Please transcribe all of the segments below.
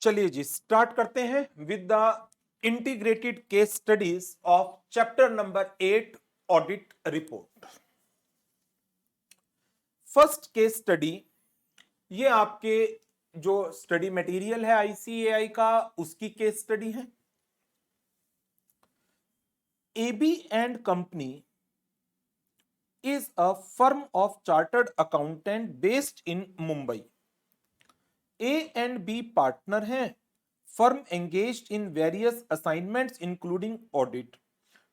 चलिए जी स्टार्ट करते हैं with the integrated case studies of chapter number 8 audit report. First case study, ये आपके जो स्टडी मटेरियल है आईसीएआई का उसकी केस स्टडी है। AB and company is a firm of chartered accountant based in Mumbai. A and B partner हैं. Firm engaged in various assignments including audit.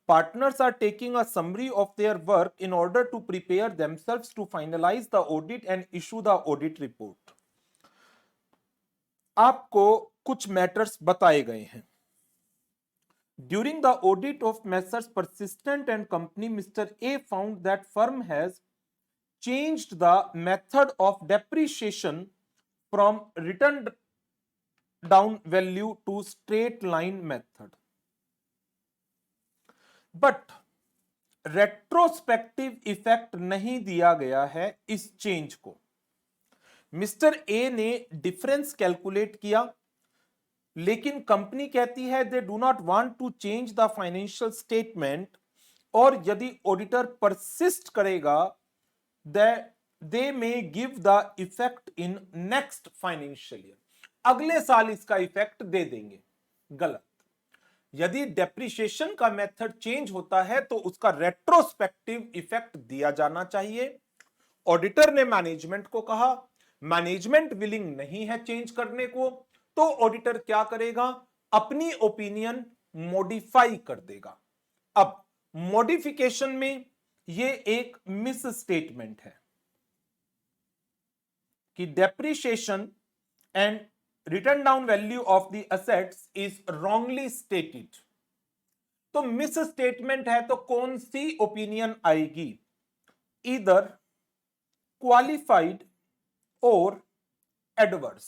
Partners are taking a summary of their work in order to prepare themselves to finalize the audit and issue the audit report. आपको कुछ matters बताए गए हैं. During the audit of Messrs Persistent and Company, Mr. A found that firm has changed the method of depreciation from written down value to straight line method. But retrospective effect नहीं दिया गया है इस change को. Mister A ने difference calculate किया, लेकिन company कहती है they do not want to change the financial statement, और यदि ऑडिटर परसिस्ट करेगा they may give the effect in next financial year. अगले साल इसका इफेक्ट दे देंगे. गलत. यदि डेप्रिसिएशन का मेथड चेंज होता है तो उसका रेट्रोस्पेक्टिव इफेक्ट दिया जाना चाहिए. ऑडिटर ने मैनेजमेंट को कहा, मैनेजमेंट विलिंग नहीं है चेंज करने को, तो ऑडिटर क्या करेगा, अपनी ओपिनियन मॉडिफाई कर देगा. अब मॉडिफिकेशन में ये एक मिस स्टेटमेंट है कि depreciation and return down value of the assets is wrongly stated. तो मिस स्टेटमेंट है तो कौन सी ओपिनियन आएगी, इधर क्वालिफाइड और एडवर्स,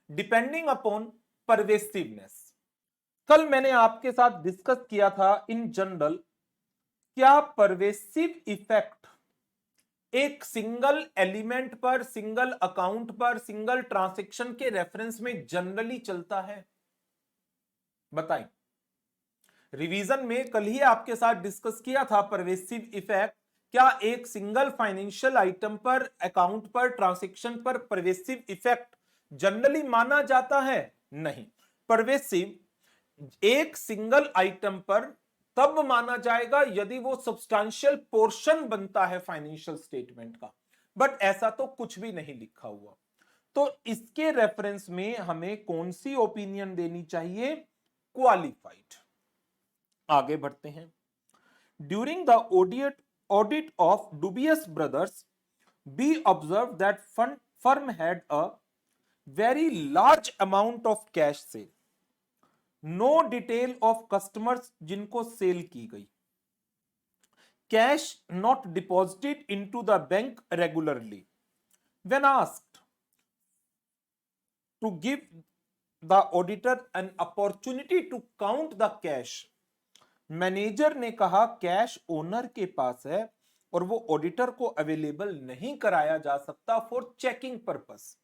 डिपेंडिंग अपॉन परवेसिवनेस. कल मैंने आपके साथ डिस्कस किया था इन जनरल, क्या परवेसिव इफेक्ट एक सिंगल एलिमेंट पर, सिंगल अकाउंट पर, सिंगल ट्रांजैक्शन के रेफरेंस में जनरली चलता है? बताएं. रिवीजन में कल ही आपके साथ डिस्कस किया था परवेसिव इफेक्ट. क्या एक सिंगल फाइनेंशियल आइटम पर, अकाउंट पर, ट्रांजैक्शन पर परवेसिव इफेक्ट जनरली माना जाता है? नहीं. परवेसिव एक सिंगल आइटम पर तब माना जाएगा यदि वो सब्सटैंशियल पोर्शन बनता है फाइनेंशियल स्टेटमेंट का, बट ऐसा तो कुछ भी नहीं लिखा हुआ. तो इसके रेफरेंस में हमें कौन सी ओपिनियन देनी चाहिए? क्वालिफाइड. आगे बढ़ते हैं. During the audit of dubious brothers, we observe that firm had a very large amount of cash sale. No detail of customers जिनको सेल की गई. Cash not deposited into the bank regularly. When asked to give the auditor an opportunity to count the cash, manager ने कहा cash owner के पास है और वो auditor को अवेलेबल नहीं कराया जा सकता for checking purpose.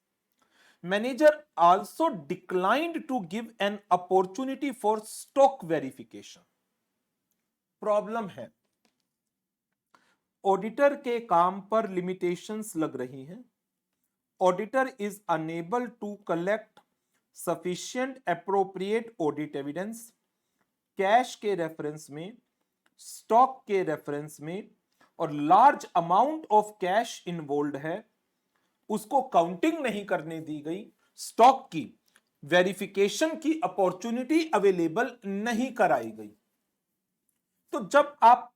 Manager also declined to give an opportunity for stock verification. Problem है, ऑडिटर के काम पर लिमिटेशंस लग रही हैं. Auditor is unable to collect sufficient appropriate audit evidence. Cash के रेफरेंस में, स्टॉक के रेफरेंस में, और large amount of cash involve है, उसको काउंटिंग नहीं करने दी गई. स्टॉक की वेरिफिकेशन की अपॉर्चुनिटी अवेलेबल नहीं कराई गई. तो जब आप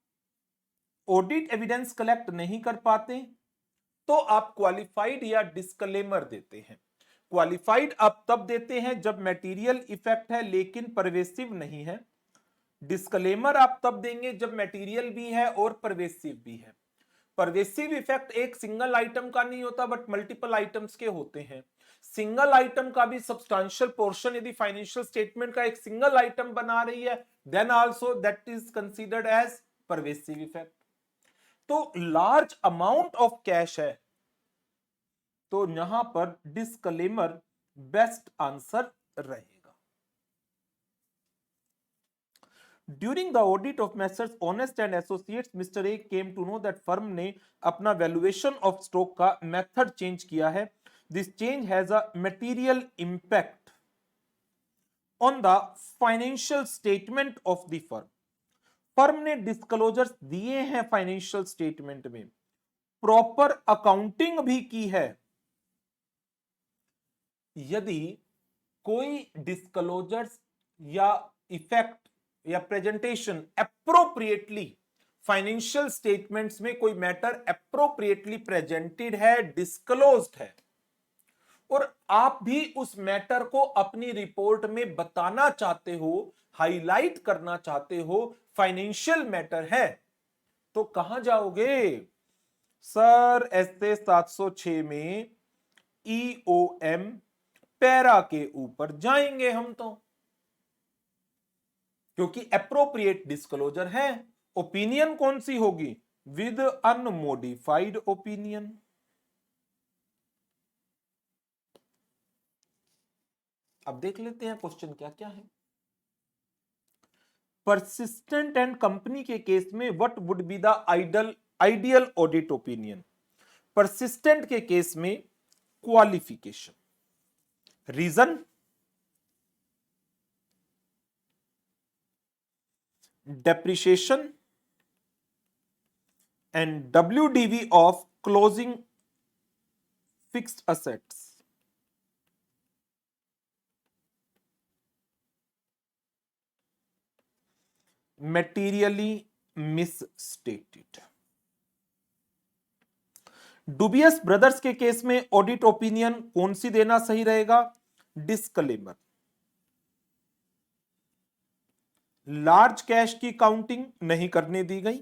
ऑडिट एविडेंस कलेक्ट नहीं कर पाते तो आप क्वालिफाइड या डिस्क्लेमर देते हैं. क्वालिफाइड आप तब देते हैं जब मटेरियल इफेक्ट है लेकिन परवेसिव नहीं है. डिस्क्लेमर आप तब देंगे जब मटेरियल भी है और परवेसिव भी है. परवेसिव इफेक्ट एक सिंगल आइटम का नहीं होता बट मल्टीपल आइटम्स के होते हैं. सिंगल आइटम का भी सब्सटैंशियल पोर्शन यदि फाइनेंशियल स्टेटमेंट का एक सिंगल आइटम बना रही है then also that is considered as pervasive effect. तो लार्ज अमाउंट ऑफ कैश है तो यहां पर डिस्क्लेमर बेस्ट आंसर रहेगा। During the audit of messrs honest and associates mister A came to know that firm ने अपना वैल्यूएशन ऑफ स्टॉक का method change किया है। This change has a material impact on the financial statement of the firm. Firm ने disclosures दिए हैं financial statement में, proper accounting भी की है। यदि कोई डिस्क्लोजर्स या इफेक्ट या प्रेजेंटेशन एप्रोप्रिएटली फाइनेंशियल स्टेटमेंट्स में कोई मैटर एप्रोप्रिएटली प्रेजेंटेड है, डिस्क्लोज्ड है, और आप भी उस मैटर को अपनी रिपोर्ट में बताना चाहते हो, हाईलाइट करना चाहते हो, फाइनेंशियल मैटर है, तो कहां जाओगे सर? एसए 706 में ईओएम पैरा के ऊपर जाएंगे हम, तो क्योंकि एप्रोप्रिएट डिस्क्लोजर है। ओपिनियन कौन सी होगी? With unmodified opinion. अब देख लेते हैं क्वेश्चन क्या क्या है। परसिस्टेंट एंड कंपनी के केस में what would be the ideal audit opinion? Persistent के केस में qualification, reason, depreciation and WDV of closing fixed assets. Materially misstated. Dubious brothers के केस में ऑडिट ओपिनियन कौन सी देना सही रहेगा? डिस्क्लेमर। लार्ज कैश की काउंटिंग नहीं करने दी गई,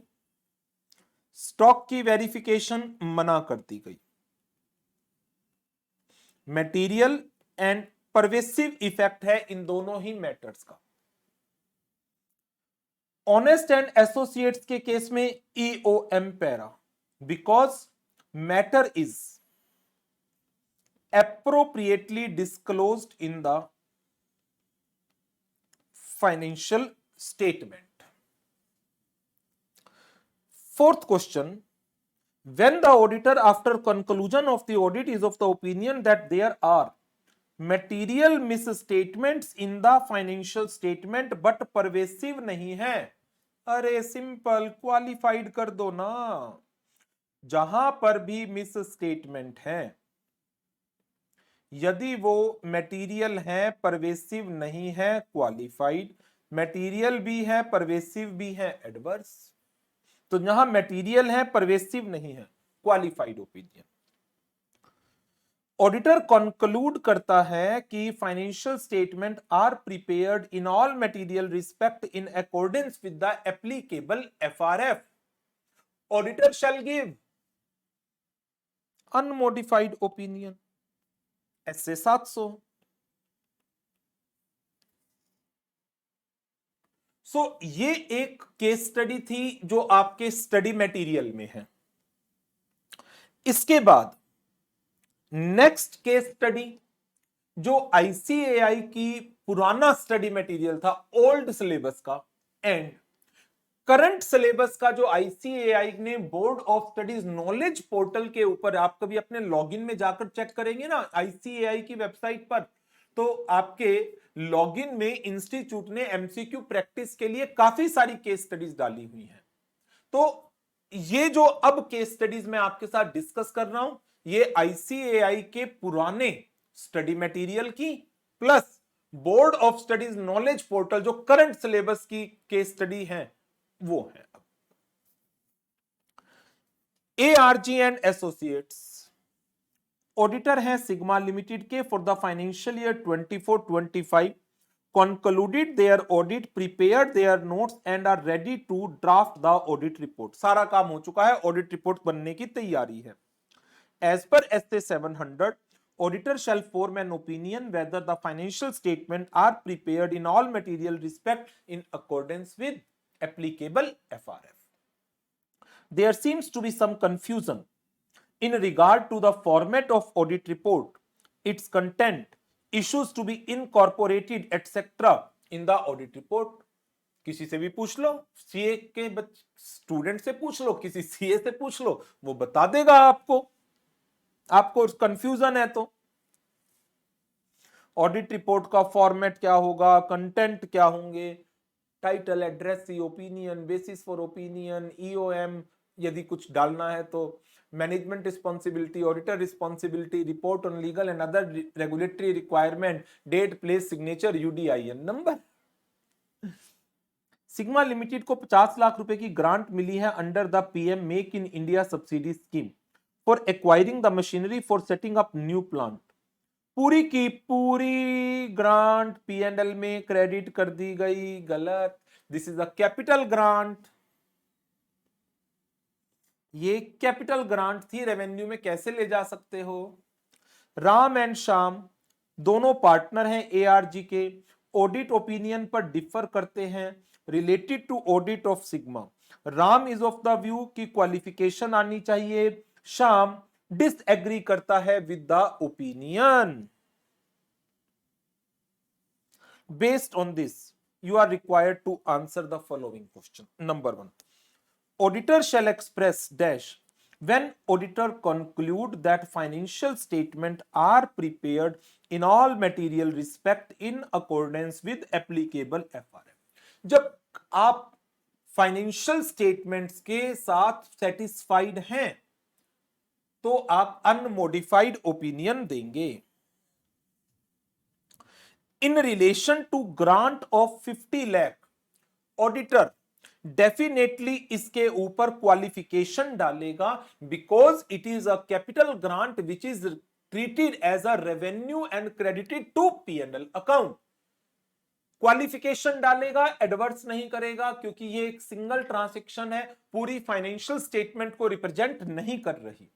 स्टॉक की वेरिफिकेशन मना कर दी गई। मटेरियल एंड परवेसिव इफेक्ट है इन दोनों ही मैटर्स का। ऑनेस्ट एंड एसोसिएट्स के केस में EOM para, because matter is appropriately disclosed in the financial statement. Fourth question, when the auditor after conclusion of the audit is of the opinion that there are material misstatements in the financial statement but pervasive नहीं है, अरे simple qualified कर दो ना। जहां पर भी miss statement है, यदि वो मटेरियल है, परवेसिव नहीं है, क्वालिफाइड। मटेरियल भी है, परवेसिव भी है, एडवर्स। तो जहां मटेरियल है, परवेसिव नहीं है, क्वालिफाइड ओपिनियन। ऑडिटर कंक्लूड करता है कि financial statement are prepared in all material respect in accordance with the applicable FRF. Auditor shall give unmodified opinion. SA 700। ये एक केस स्टडी थी जो आपके स्टडी मटेरियल में है। इसके बाद नेक्स्ट केस स्टडी जो आईसीएआई की पुराना स्टडी मटेरियल था, ओल्ड सिलेबस का एंड करंट सिलेबस का, जो आईसीएआई ने board of studies knowledge portal के ऊपर, आप कभी अपने लॉगिन में जाकर चेक करेंगे ना आईसीएआई की वेबसाइट पर, तो आपके लॉगिन में इंस्टीट्यूट ने एमसीक्यू प्रैक्टिस के लिए काफी सारी केस स्टडीज डाली हुई हैं। तो ये जो अब केस स्टडीज मैं आपके साथ डिस्कस कर रहा हूं, ये आईसीएआई के पुराने स्टडी मटेरियल की plus board of studies knowledge portal जो करंट सिलेबस की केस स्टडी है वो है। एआरजी एंड एसोसिएट्स ऑडिटर है सिग्मा लिमिटेड के for the financial year 24-25, concluded their audit, prepared their notes and are ready to draft the audit report। सारा काम हो चुका है, ऑडिट रिपोर्ट बनने की तैयारी है। As per SA 700, auditor shall form an opinion whether the financial statement are prepared in all material respect in accordance with applicable FRF. There seems to be some confusion in regard to the format of audit report, its content, issues to be incorporated etc in the audit report। किसी से भी पूछ लो, CA के student से पूछ लो, किसी CA से पूछ लो, वो बता देगा आपको कंफ्यूजन है तो। ऑडिट रिपोर्ट का फॉर्मेट क्या होगा, कंटेंट क्या होंगे, title, address, opinion, basis for opinion, EOM यदि कुछ डालना है तो, management responsibility, auditor responsibility, report on legal and other regulatory requirement, date, place, signature, UDIN number. Sigma limited को 50 लाख रुपए की ग्रांट मिली है under the PM make in India subsidy scheme for acquiring the machinery for setting up new plant. पूरी की पूरी grant PNL में credit कर दी गई, गलत। This is a capital grant. ये कैपिटल ग्रांट थी, रेवेन्यू में कैसे ले जा सकते हो। राम एंड श्याम दोनों पार्टनर हैं एआरजी के, ऑडिट ओपिनियन पर डिफर करते हैं related to audit of Sigma. Ram is of the view की क्वालिफिकेशन आनी चाहिए, श्याम डिसएग्री करता है with the opinion. Based on this you are required to answer the following question. Number 1, auditor shall express dash when auditor conclude that financial statement are prepared in all material respect in accordance with applicable FRM। जब आप financial statements के साथ satisfied हैं तो आप unmodified opinion देंगे। In relation to grant of 50 lakh, auditor definitely इसके ऊपर क्वालिफिकेशन डालेगा because it is a capital grant which is treated as a revenue and credited to PNL account. Qualification डालेगा, एडवर्स नहीं करेगा, क्योंकि ये एक सिंगल ट्रांजैक्शन है, पूरी फाइनेंशियल स्टेटमेंट को रिप्रेजेंट नहीं कर रही।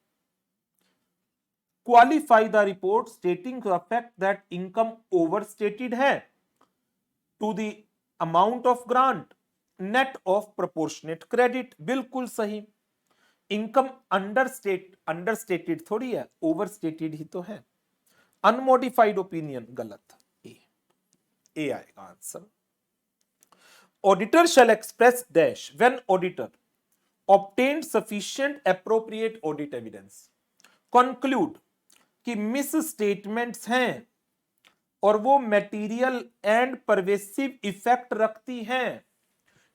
Qualify the report stating the fact that income overstated है to the amount of grant net of proportionate credit, बिल्कुल सही। इनकम अंडरस्टेटेड थोड़ी है, ओवरस्टेटेड ही तो है। अनमोडिफाइड ओपिनियन गलत, ए आएगा answer. Auditor shall express dash when auditor obtained sufficient appropriate audit evidence, conclude कि मिस स्टेटमेंट्स हैं और वो मटेरियल एंड परवेसिव इफेक्ट रखती हैं।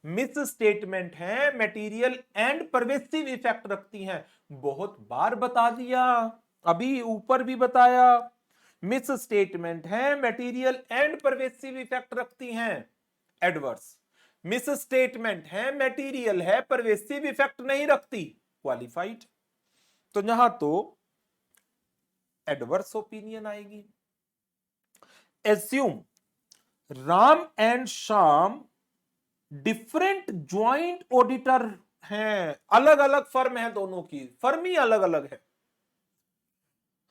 मिस स्टेटमेंट है, मटेरियल एंड परवेसिव इफेक्ट रखती हैं, बहुत बार बता दिया, अभी ऊपर भी बताया। मिस स्टेटमेंट है, मटेरियल एंड परवेसिव इफेक्ट रखती हैं, एडवर्स। मिस स्टेटमेंट है, मटेरियल है, परवेसिव इफेक्ट नहीं रखती, क्वालिफाइड। तो यहां तो एडवर्स ओपिनियन आएगी। Assume Ram and Shyam different joint auditor हैं, अलग अलग फर्म है, दोनों की फर्म ही अलग अलग है।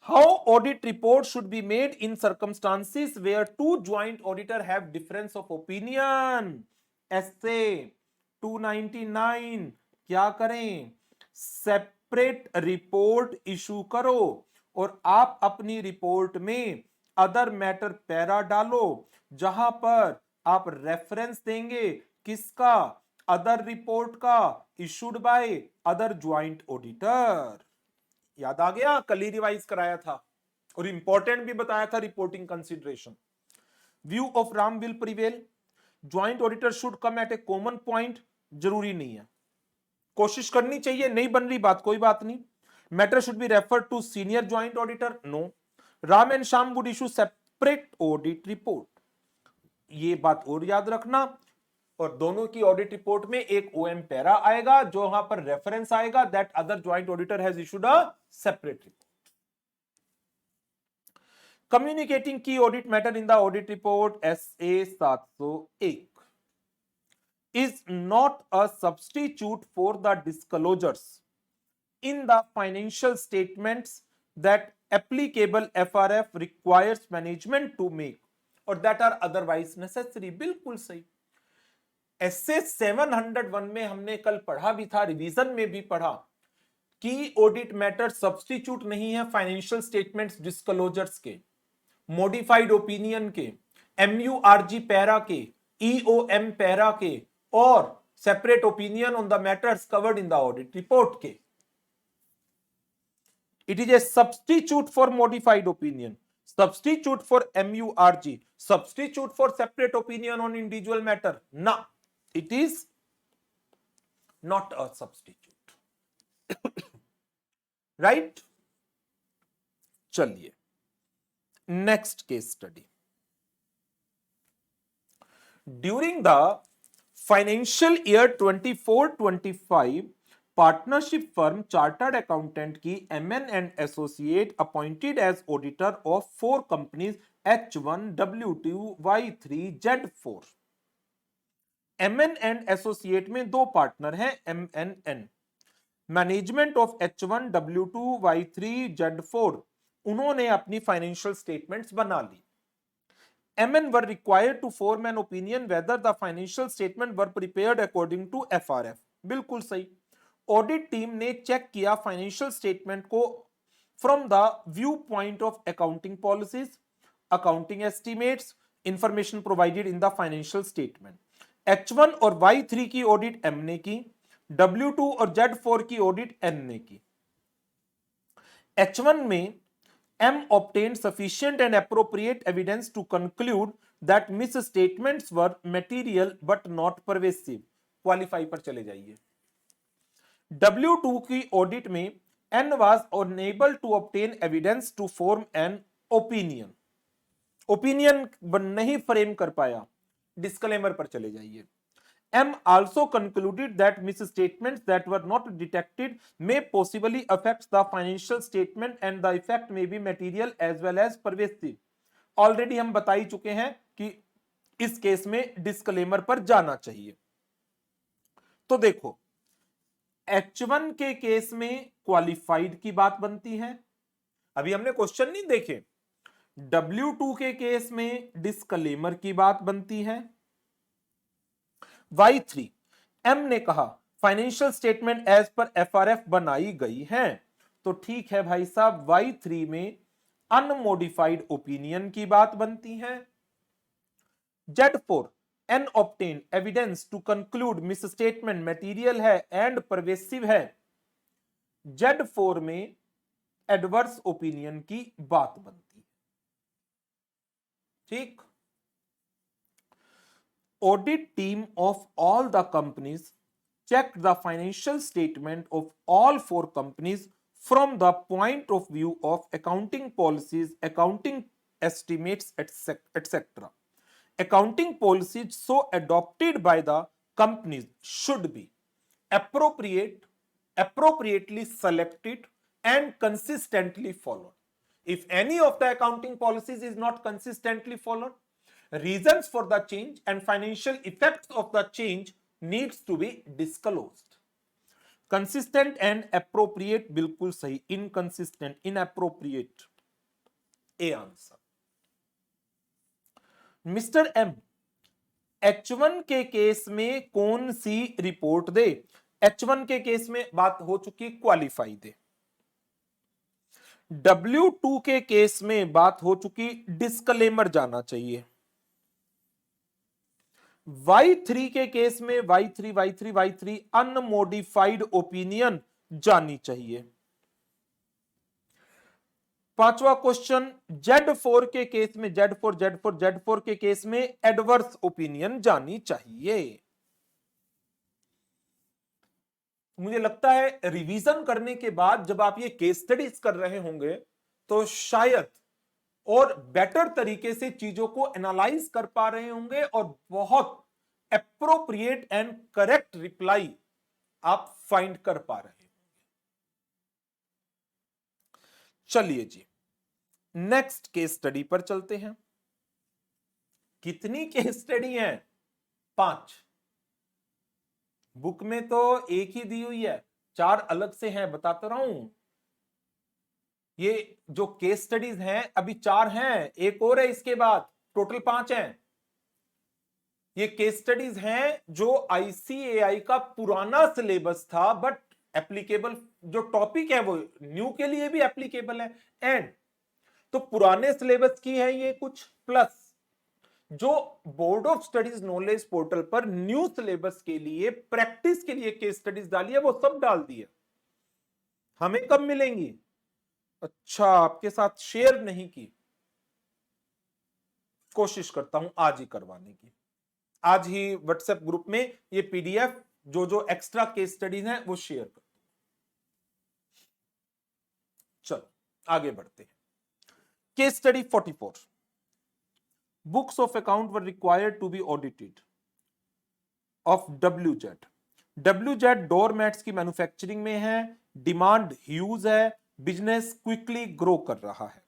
How audit report should be made in circumstances where two joint auditor have difference of opinion. ऐसे 299 क्या करें, सेपरेट रिपोर्ट इशू करो और आप अपनी रिपोर्ट में अदर मैटर पैरा डालो, जहां पर आप रेफरेंस देंगे किसका, अदर रिपोर्ट का, issued by other joint auditor. याद आ गया, कल ही रिवाइज कराया था और इंपॉर्टेंट भी बताया था reporting consideration. View of Ram will prevail, joint auditor should come at a common point, जरूरी नहीं है, कोशिश करनी चाहिए, नहीं बन रही बात कोई बात नहीं। Matter should be referred to senior joint auditor, no. Ram and Shyam would issue separate audit report, ये बात और याद रखना। और दोनों की ऑडिट रिपोर्ट में एक ओएम पैरा आएगा, जो वहां पर रेफरेंस आएगा that other joint auditor has issued a separate report. Communicating की audit matter in the audit report SA 701 is not a substitute for the disclosures in the financial statements that applicable FRF requires management to make or that are otherwise necessary, बिल्कुल सही। SA 701 में हमने कल पढ़ा भी था, revision में भी पढ़ा कि ऑडिट मैटर सब्स्टिट्यूट नहीं है फाइनेंशियल स्टेटमेंट्स डिस्क्लोजर्स के, मॉडिफाइड ओपिनियन के, MURG पैरा के, EOM पैरा के और separate opinion on the matters covered in the audit report के. It is a substitute for modified opinion, substitute for MURG, substitute for separate opinion on individual matter. No, it is not a substitute. Right? चलिए next case study. During the financial year 24-25, partnership firm chartered accountant की MN and associate appointed as auditor of 4 companies H1, W2, Y3, Z4. MN and associate में 2 partner हैं MNN. Management of H1, W2, Y3, Z4 उन्होंने अपनी financial statements बना ली. MN were required to form an opinion whether the financial statement were prepared according to FRF. बिल्कुल सही. Audit team ने check किया financial statement को from the view point of accounting policies, accounting estimates, information provided in the financial statement. H1 और Y3 की audit M ने की, W2 और Z4 की ऑडिट N ने की. H1 में M obtained sufficient and appropriate evidence to conclude that misstatements were material but not pervasive. Qualify पर चले जाइए. W2 की ऑडिट में N was unable to obtain evidence to form an opinion. Opinion नहीं frame कर पाया. Disclaimer पर चले जाइए. M also concluded that misstatements that were not detected may possibly affect the financial statement and the effect may be material as well as pervasive. Already हम बता ही चुके हैं कि इस केस में डिस्क्लेमर पर जाना चाहिए. तो देखो H1 के केस में क्वालिफाइड की बात बनती है. अभी हमने क्वेश्चन नहीं देखे. W2 के केस में डिस्क्लेमर की बात बनती है. Y3 M ने कहा फाइनेंशियल स्टेटमेंट एज पर FRF बनाई गई है. तो ठीक है भाई साहब, Y3 में अनमोडिफाइड ओपिनियन की बात बनती है. Z4 N obtained evidence to conclude misstatement material है एंड परवेसिव है. Z4 में एडवर्स ओपिनियन की बात बनती है. ठीक. Audit team of all the companies checked the financial statement of all 4 companies from the point of view of accounting policies, accounting estimates, etc. Accounting policies so adopted by the companies should be appropriately selected and consistently followed. If any of the accounting policies is not consistently followed, reasons for the change and financial effects of the change needs to be disclosed. Consistent and appropriate बिल्कुल सही. Inconsistent, inappropriate. A answer. Mr. M H1 के case में कौन सी report दे? H1 के case में बात हो चुकी क्वालिफाई दे. W2 के केस में बात हो चुकी डिस्क्लेमर जाना चाहिए. Y3 के केस में Y3 अनमोडिफाइड ओपिनियन जानी चाहिए. 5वां क्वेश्चन Z4 के केस में Z4 के केस में एडवर्स ओपिनियन जानी चाहिए. मुझे लगता है रिवीजन करने के बाद जब आप ये केस स्टडीज कर रहे होंगे तो शायद और बेटर तरीके से चीजों को एनालाइज कर पा रहे होंगे और बहुत एप्रोप्रिएट एंड करेक्ट रिप्लाई आप फाइंड कर पा रहे हैं. चलिए जी नेक्स्ट केस स्टडी पर चलते हैं. कितनी केस स्टडी है? 5. बुक में तो एक ही दी हुई है, 4 अलग से हैं. बताता रहा हूं ये जो केस स्टडीज हैं अभी 4 हैं, एक और है इसके बाद, टोटल 5 हैं. ये केस स्टडीज हैं जो ICAI का पुराना सिलेबस था बट एप्लीकेबल जो टॉपिक है वो न्यू के लिए भी एप्लीकेबल है. एंड तो पुराने सिलेबस की है ये कुछ, प्लस जो board of studies knowledge portal पर न्यू सिलेबस के लिए प्रैक्टिस के लिए केस स्टडीज डाली है वो सब डाल दी है। हमें कब मिलेंगी? अच्छा, आपके साथ शेयर नहीं की, कोशिश करता हूं आज ही करवाने की। आज ही व्हाट्सएप ग्रुप में ये पीडीएफ जो जो एक्स्ट्रा केस स्टडीज हैं वो शेयर कर। चलो आगे बढ़ते हैं। Case study 44, books of account were required to be audited of WZ। WZ door mats की मैन्युफैक्चरिंग में है, डिमांड ह्यूज है, बिजनेस क्विकली ग्रो कर रहा है।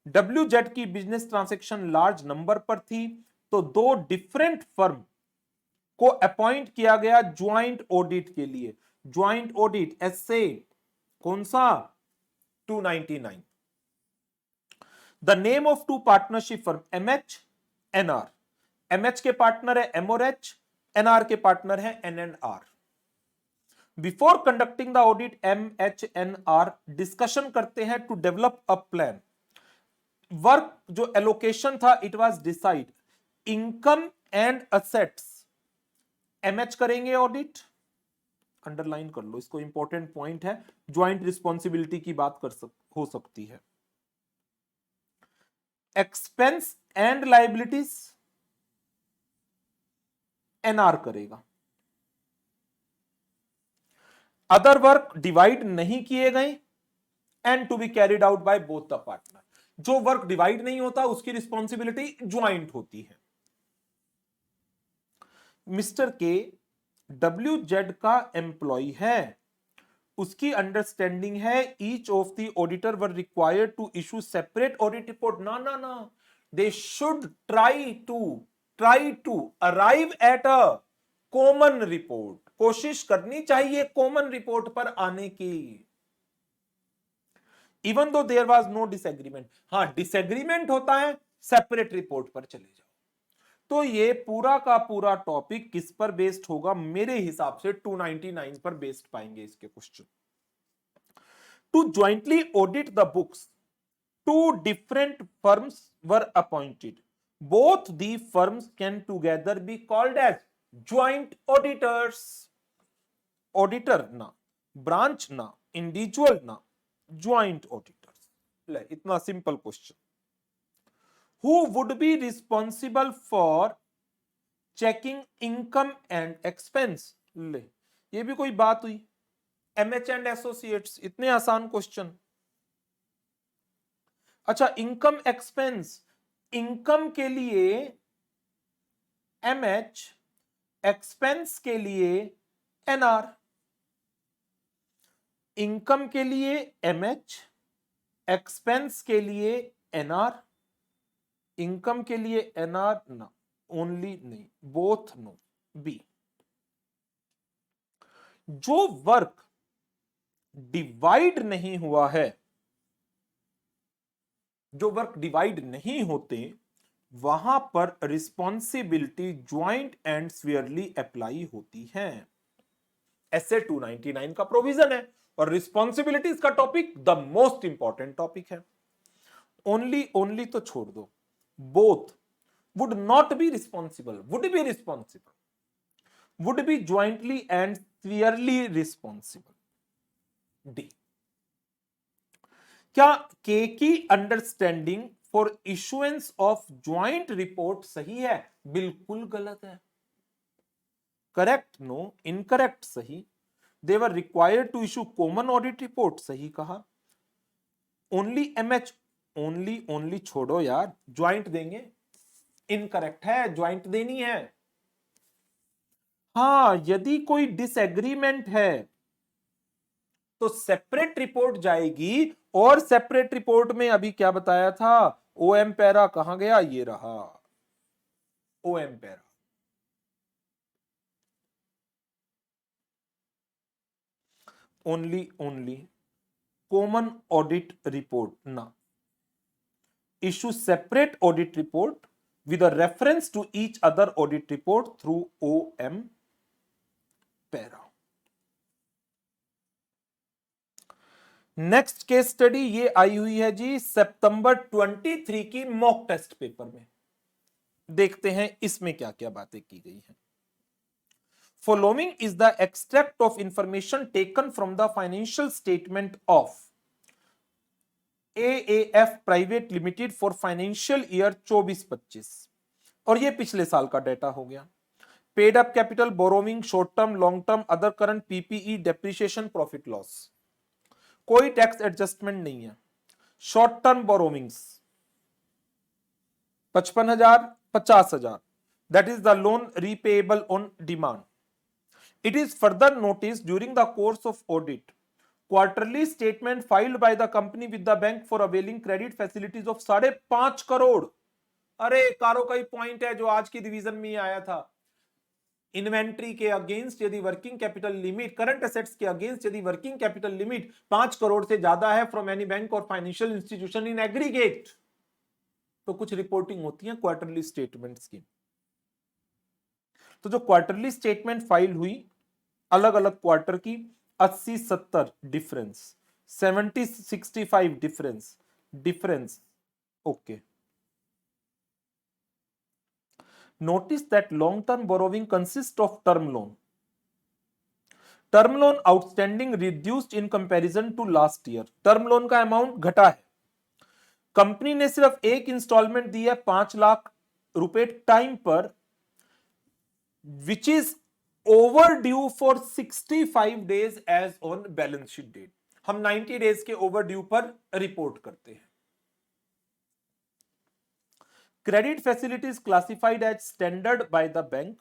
WZ की बिजनेस ट्रांजैक्शन लार्ज नंबर पर थी, तो दो डिफरेंट फर्म को अपॉइंट किया गया ज्वाइंट ऑडिट के लिए। ज्वाइंट ऑडिट एसए कौन सा? 299। The name of two partnership firm MH NR। MH के पार्टनर है MORH, NR के पार्टनर है NNR। Before conducting the audit MHNR discussion करते हैं to develop a plan. Work जो एलोकेशन था it was decide. Income and assets MH करेंगे audit, underline कर लो इसको, इंपॉर्टेंट पॉइंट है। ज्वाइंट रिस्पॉन्सिबिलिटी की बात हो सकती है। एक्सपेंस एंड लायबिलिटीज NR करेगा। अदर वर्क डिवाइड नहीं किए गए and to be carried out by both the partner. जो वर्क डिवाइड नहीं होता उसकी रिस्पॉन्सिबिलिटी ज्वाइंट होती है। मिस्टर के WZ का एम्प्लॉय है, उसकी अंडरस्टैंडिंग है each of the auditor were required to issue separate audit report. ना ना ना, they should try to arrive at a common report. कोशिश करनी चाहिए कॉमन रिपोर्ट पर आने की। Even though there was no disagreement. हां, डिसएग्रीमेंट होता है सेपरेट रिपोर्ट पर चले जाओ। तो ये पूरा का पूरा टॉपिक किस पर बेस्ड होगा? मेरे हिसाब से 299 पर बेस्ड पाएंगे इसके question. To jointly audit the books, two different firms were appointed. Both the firms can together be called as joint auditors. Auditor ना, branch ना, individual ना, joint auditors. ले, इतना simple question. Who would be responsible for checking income and expense? ले, ये भी कोई बात हुई? MH and Associates, इतने आसान क्वेश्चन। अच्छा, इनकम एक्सपेंस, इनकम के लिए MH, एक्सपेंस के लिए NR। इनकम के लिए MH, एक्सपेंस के लिए NR। इनकम के लिए NR ना, ओनली नहीं, बोथ नो, बी। जो वर्क डिवाइड नहीं हुआ है, जो वर्क डिवाइड नहीं होते वहां पर रिस्पॉन्सिबिलिटी ज्वाइंट एंड स्वेयरली अप्लाई होती है। ऐसे 299 का प्रोविजन है और रिस्पॉन्सिबिलिटीज का topic the most important topic है। ओनली तो छोड़ दो, both would not be responsible, would be responsible, would be jointly and severally responsible. D. क्या के की understanding for issuance of joint report सही है? बिल्कुल गलत है। करेक्ट नो, इनकरेक्ट सही। They were required to issue common audit report सही कहा। ओनली MH, ओनली छोड़ो यार, ज्वाइंट देंगे, इनकरेक्ट है, ज्वाइंट देनी है। हां, यदि कोई डिसएग्रीमेंट है तो सेपरेट रिपोर्ट जाएगी, और सेपरेट रिपोर्ट में अभी क्या बताया था? OM पैरा कहां गया? ये रहा OM पैरा। ओनली कॉमन ऑडिट रिपोर्ट ना, issue separate audit report with a reference to each other audit report through OM para. Next case study ये आई हुई है जी सितंबर 23 की मॉक टेस्ट पेपर में। देखते हैं इसमें क्या क्या बातें की गई हैं। Following is the extract of information taken from the financial statement of AAF private limited for financial year 24-25, और ये पिछले साल का डेटा हो गया। Paid up capital, borrowing, short term, long term, other current, PPE, depreciation, profit loss, कोई tax adjustment नहीं है। Short term borrowings 55,000, 50,000, that is the loan repayable on demand. It is further noticed during the course of audit, quarterly statement filed by the company with the bank for availing credit facilities of 5.5 crore. अरे कारो का ही point है जो आज की division में आया था। इन्वेंट्री के अगेंस्ट यदि working capital limit, current assets के अगेंस्ट यदि वर्किंग कैपिटल लिमिट 5 करोड़ से ज्यादा है फ्रॉम एनी बैंक और फाइनेंशियल इंस्टीट्यूशन इन एग्रीगेट, तो कुछ रिपोर्टिंग होती है क्वार्टरली स्टेटमेंट्स की। तो जो क्वार्टरली स्टेटमेंट फाइल हुई अलग अलग क्वार्टर की, 80-70 difference, 70-65 difference okay. Notice that long term borrowing consist of term loan. Term loan outstanding reduced in comparison to last year. Term loan का अमाउंट घटा है। कंपनी ने सिर्फ एक इंस्टॉलमेंट दी है 5 लाख रुपए टाइम पर, which is over due for 65 days as on balance sheet date. हम 90 डेज के ओवर ड्यू पर रिपोर्ट करते हैं। Credit facilities classified as standard by the bank.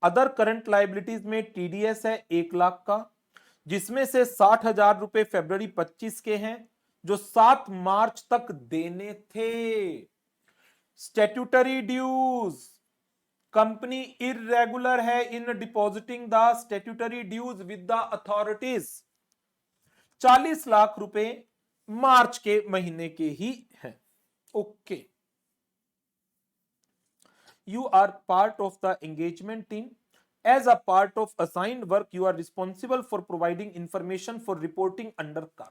Other current liabilities में टीडीएस है 1 लाख का, जिसमें से 60,000 रुपए फरवरी 25 के हैं जो 7 मार्च तक देने थे। स्टैट्यूटरी ड्यूज, कंपनी इरेगुलर है in depositing the statutory dues with the authorities. 40 lakh रुपए मार्च के महीने के ही हैं। Okay, you are part of the engagement team. As a part of assigned work, you are responsible for providing information for reporting under CAR.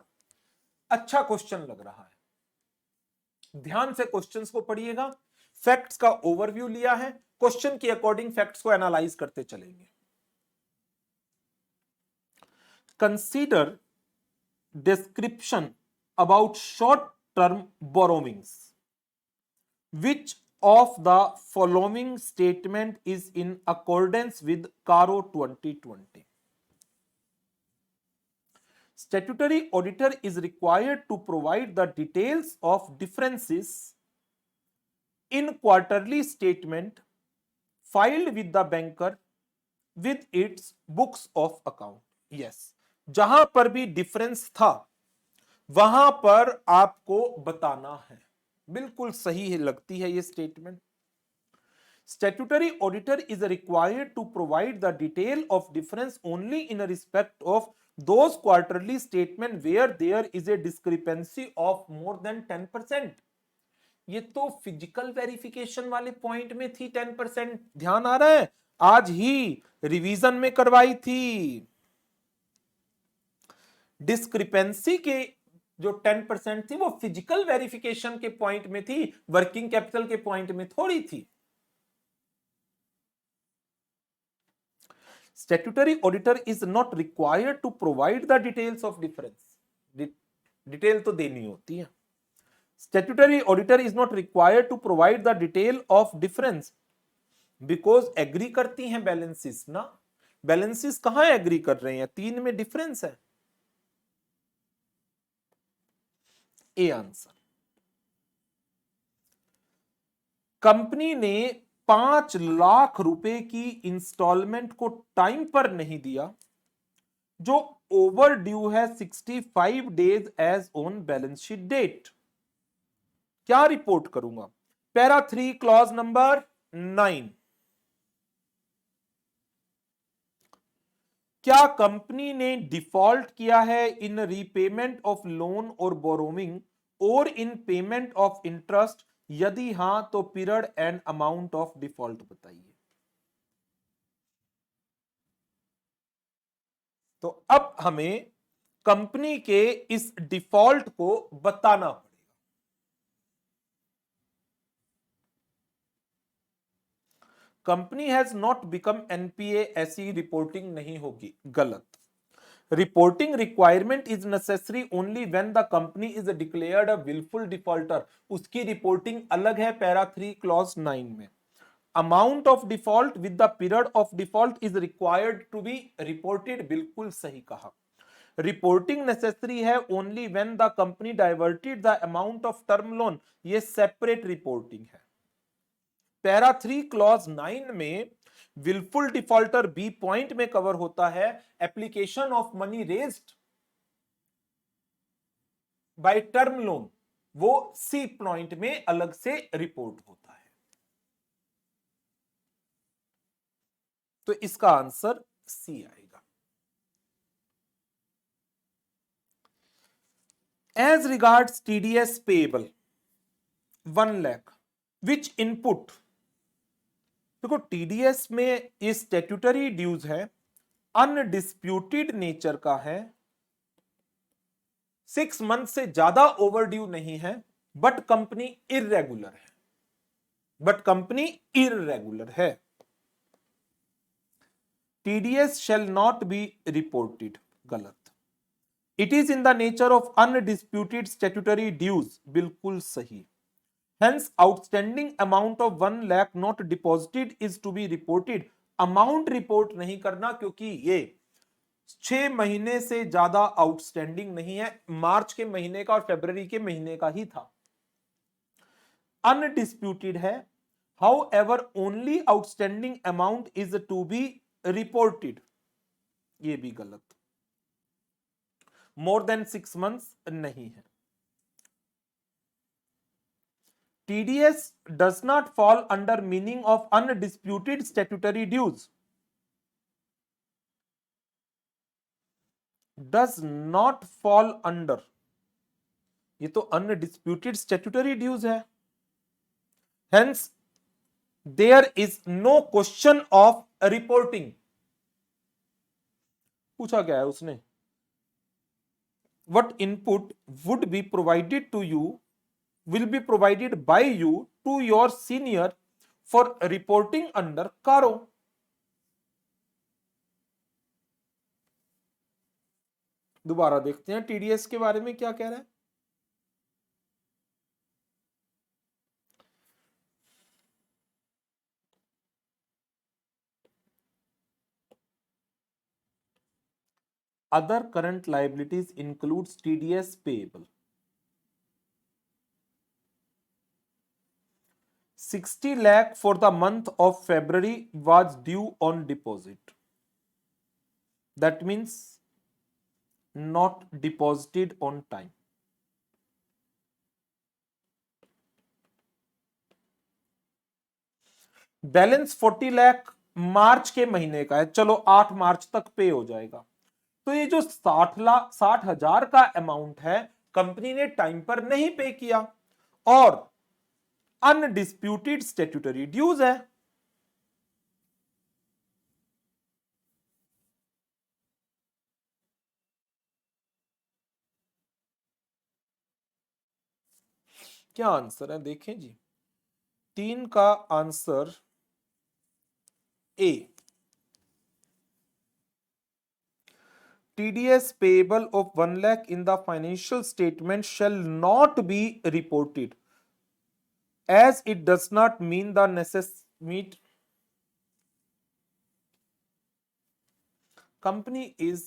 अच्छा question लग रहा है, ध्यान से क्वेश्चंस को पढ़िएगा। फैक्ट्स का ओवरव्यू लिया है, क्वेश्चन के अकॉर्डिंग फैक्ट्स को एनालाइज करते चलेंगे। Consider description about short term borrowings. Which of the following statement is in accordance with CARO 2020? Statutory auditor is required to provide the details of differences in quarterly statement filed with the banker with its books of account. Yes, जहां पर भी difference था वहां पर आपको बताना है। बिल्कुल सही लगती है ये statement. Statutory auditor is required to provide the detail of difference only in respect of those quarterly statement where there is a discrepancy of more than 10%। ये तो फिजिकल वेरिफिकेशन वाले पॉइंट में थी 10%, ध्यान आ रहा है, आज ही रिवीजन में करवाई थी। डिस्क्रिपेंसी के जो 10% थी वो फिजिकल वेरिफिकेशन के पॉइंट में थी, वर्किंग कैपिटल के पॉइंट में थोड़ी थी। Statutory auditor is not required to provide the details of difference. Detail तो देनी होती है। Statutory auditor is not required to provide the detail of difference because agree करती हैं बैलेंसेस ना। बैलेंसेस कहां एग्री कर रहे हैं, 3 में डिफरेंस है। A answer. कंपनी ने 5 लाख रुपए की इंस्टॉलमेंट को टाइम पर नहीं दिया जो ओवर ड्यू है 65 days as on balance sheet date. क्या रिपोर्ट करूंगा? Para 3 clause number 9। क्या कंपनी ने डिफॉल्ट किया है इन रीपेमेंट ऑफ लोन और बोरोइंग और इन पेमेंट ऑफ इंटरेस्ट? यदि हां तो period and amount of default बताइए। तो अब हमें कंपनी के इस डिफॉल्ट को बताना पड़ेगा। Company has not become NPA, ऐसी रिपोर्टिंग नहीं होगी, गलत। Reporting requirement is necessary only when the company is declared a wilful defaulter. उसकी रिपोर्टिंग अलग है पैरा 3 क्लॉज 9 में। Amount of default with the period of default is required to be reported, बिल्कुल सही कहा। रिपोर्टिंग नेसेसरी है only when the company diverted the amount of term loan, ये separate reporting है। पैरा 3 क्लॉज 9 में wilful defaulter B point में cover होता है, application of money raised by term loan वो सी पॉइंट में अलग से रिपोर्ट होता है। तो इसका आंसर सी आएगा। As regards TDS payable 1 lakh which input, देखो टीडीएस में ये स्टैट्यूटरी ड्यूज है, अनडिस्प्यूटेड नेचर का है, 6 मंथ से ज्यादा ओवरड्यू नहीं है, बट कंपनी इररेगुलर है, TDS shall not be reported, गलत। It is in the nature of undisputed statutory dues, बिल्कुल सही। Hence, outstanding amount of 1 lakh not deposited is to be reported. Amount report नहीं करना क्योंकि ये 6 महीने से ज्यादा आउटस्टैंडिंग नहीं है, मार्च के महीने का और फरवरी के महीने का ही था। अनडिस्प्यूटेड है, however only outstanding amount is to be reported, ये भी गलत। मोर देन 6 मंथ्स नहीं है। TDS does not fall under meaning of undisputed statutory dues. Does not fall under, ये तो undisputed statutory dues है। Hence, there is no question of reporting. पूछा क्या है उसने? What input would be provided to you will be provided by you to your senior for reporting under CARO. दोबारा देखते हैं टीडीएस के बारे में क्या कह रहा है। Other current liabilities includes TDS payable. 60 lakh for the month of February was due on deposit. That means not deposited on time. Balance 40 lakh मार्च के महीने का है, चलो 8 मार्च तक पे हो जाएगा। तो ये जो 60,000 का अमाउंट है कंपनी ने टाइम पर नहीं पे किया और अनडिस्प्यूटेड स्टैट्यूटरी ड्यूज है। क्या आंसर है देखें जी, 3 का answer A. TDS payable of 1 lakh in the financial statement shall not be reported as it does not meet company is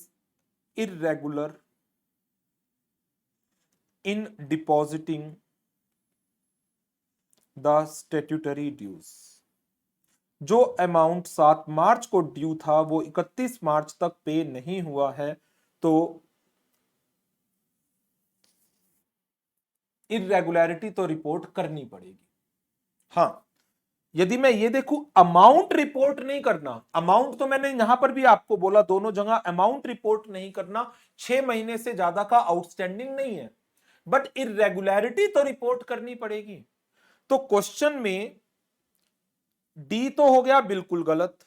irregular in depositing the statutory dues। जो amount 7 मार्च को due था वो 31 मार्च तक पे नहीं हुआ है, तो इररेगुलरिटी तो रिपोर्ट करनी पड़ेगी। हाँ, यदि मैं ये देखूं अमाउंट रिपोर्ट नहीं करना, अमाउंट तो मैंने यहां पर भी आपको बोला दोनों जगह अमाउंट रिपोर्ट नहीं करना, 6 महीने से ज्यादा का आउटस्टैंडिंग नहीं है, बट इररेगुलरिटी तो रिपोर्ट करनी पड़ेगी। तो क्वेश्चन में डी तो हो गया बिल्कुल गलत,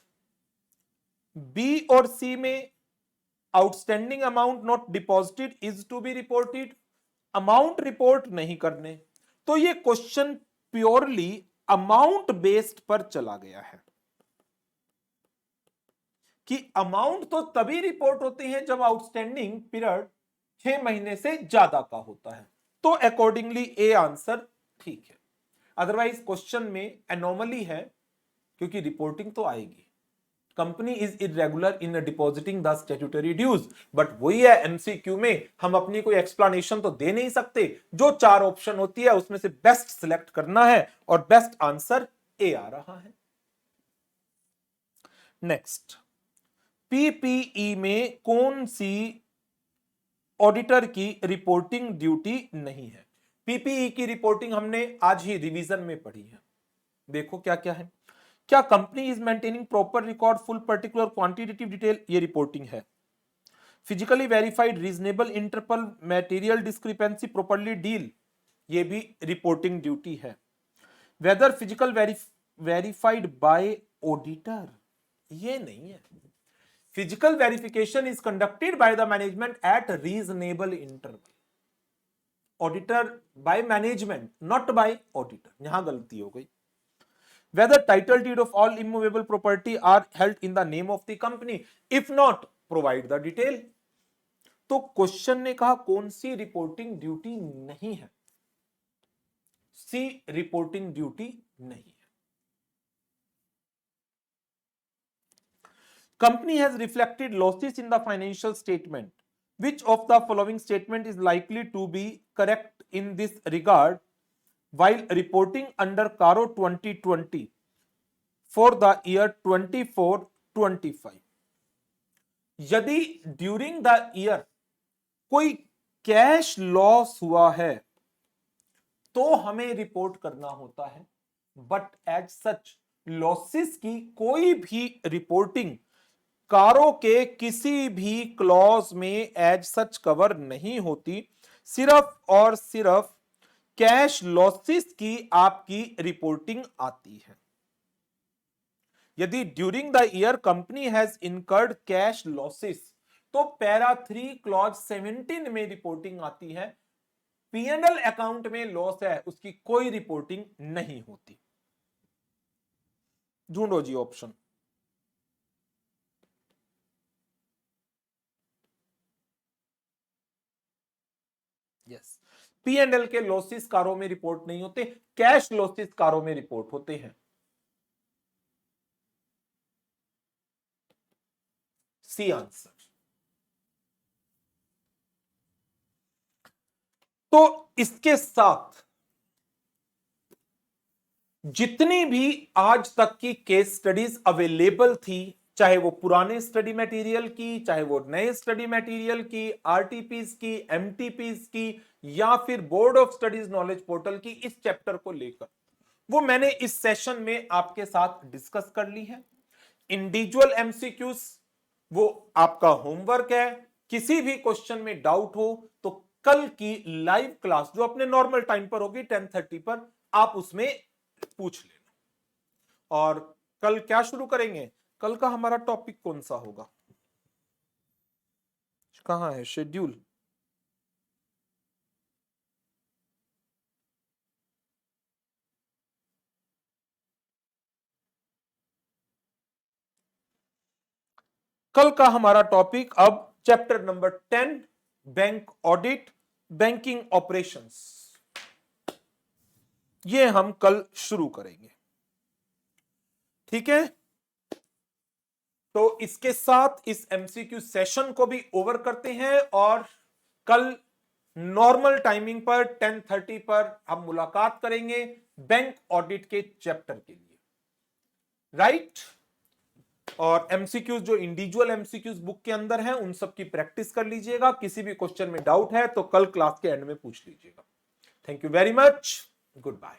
बी और सी में outstanding amount not deposited is to be reported, amount report नहीं करने। तो ये क्वेश्चन प्योरली अमाउंट बेस्ड पर चला गया है कि अमाउंट तो तभी रिपोर्ट होती है जब आउटस्टैंडिंग पीरियड 6 महीने से ज्यादा का होता है। तो अकॉर्डिंगली ए आंसर ठीक है। अदरवाइज क्वेश्चन में एनोमली है क्योंकि रिपोर्टिंग तो आएगी। Company is irregular in depositing the statutory dues, but वही है एमसीक्यू में हम अपनी कोई एक्सप्लेनेशन तो दे नहीं सकते। जो 4 ऑप्शन होती है उसमें से बेस्ट सिलेक्ट करना है और बेस्ट आंसर ए आ रहा है। नेक्स्ट, पीपीई में कौन सी ऑडिटर की रिपोर्टिंग ड्यूटी नहीं है? पीपीई की रिपोर्टिंग हमने आज ही रिवीजन में पढ़ी है। देखो क्या क्या है। क्या company is maintaining proper record full particular quantitative detail, ये रिपोर्टिंग है। Physically verified reasonable interval material discrepancy properly deal, ये भी रिपोर्टिंग ड्यूटी है। Whether physical verified by auditor, ये नहीं है। Physical verification is conducted by the management at reasonable interval, auditor by management not by auditor, यहां गलती हो गई। Whether title deed of all immovable property are held in the name of the company, if not provide the detail। तो question ने कहा कौन सी reporting duty नहीं है? सी रिपोर्टिंग ड्यूटी नहीं है। Company has reflected losses in the financial statement, which of the following statement is likely to be correct in this regard while reporting under CARO 2020 for the year 24-25? यदि during the year कोई cash loss हुआ है तो हमें report करना होता है, but as such losses की कोई भी रिपोर्टिंग कारो के किसी भी क्लॉज में एज सच कवर नहीं होती। सिर्फ और सिर्फ कैश लॉसेस की आपकी रिपोर्टिंग आती है। यदि during the year company has incurred cash losses तो पैरा 3 क्लॉज 17 में रिपोर्टिंग आती है। पीएनएल अकाउंट में लॉस है उसकी कोई रिपोर्टिंग नहीं होती। ढूंढो जी ऑप्शन। यस, पीएनएल के लॉसेस कारों में रिपोर्ट नहीं होते, कैश लॉसेस कारों में रिपोर्ट होते हैं। C answer. तो इसके साथ जितनी भी आज तक की केस स्टडीज अवेलेबल थी, चाहे वो पुराने स्टडी मटेरियल की, चाहे वो नए स्टडी मटेरियल की, आरटीपीज की, एमटीपीज की, या फिर board of studies knowledge portal की, इस चैप्टर को लेकर वो मैंने इस सेशन में आपके साथ डिस्कस कर ली है। इंडिविजुअल एमसीक्यूज वो आपका होमवर्क है। किसी भी क्वेश्चन में डाउट हो तो कल की लाइव क्लास जो अपने नॉर्मल टाइम पर होगी 10:30 पर, आप उसमें पूछ लेना। और कल क्या शुरू करेंगे? कल का हमारा टॉपिक कौन सा होगा? कहां है शेड्यूल? कल का हमारा टॉपिक अब chapter number 10 bank audit, banking operations, ये हम कल शुरू करेंगे। ठीक है, तो इसके साथ इस एमसीक्यू सेशन को भी ओवर करते हैं और कल नॉर्मल टाइमिंग पर 10:30 पर हम मुलाकात करेंगे बैंक ऑडिट के चैप्टर के लिए, राइट। और एमसीक्यूज जो इंडिविजुअल एमसीक्यूज बुक के अंदर हैं उन सब की प्रैक्टिस कर लीजिएगा। किसी भी क्वेश्चन में डाउट है तो कल क्लास के एंड में पूछ लीजिएगा। Thank you very much, good bye.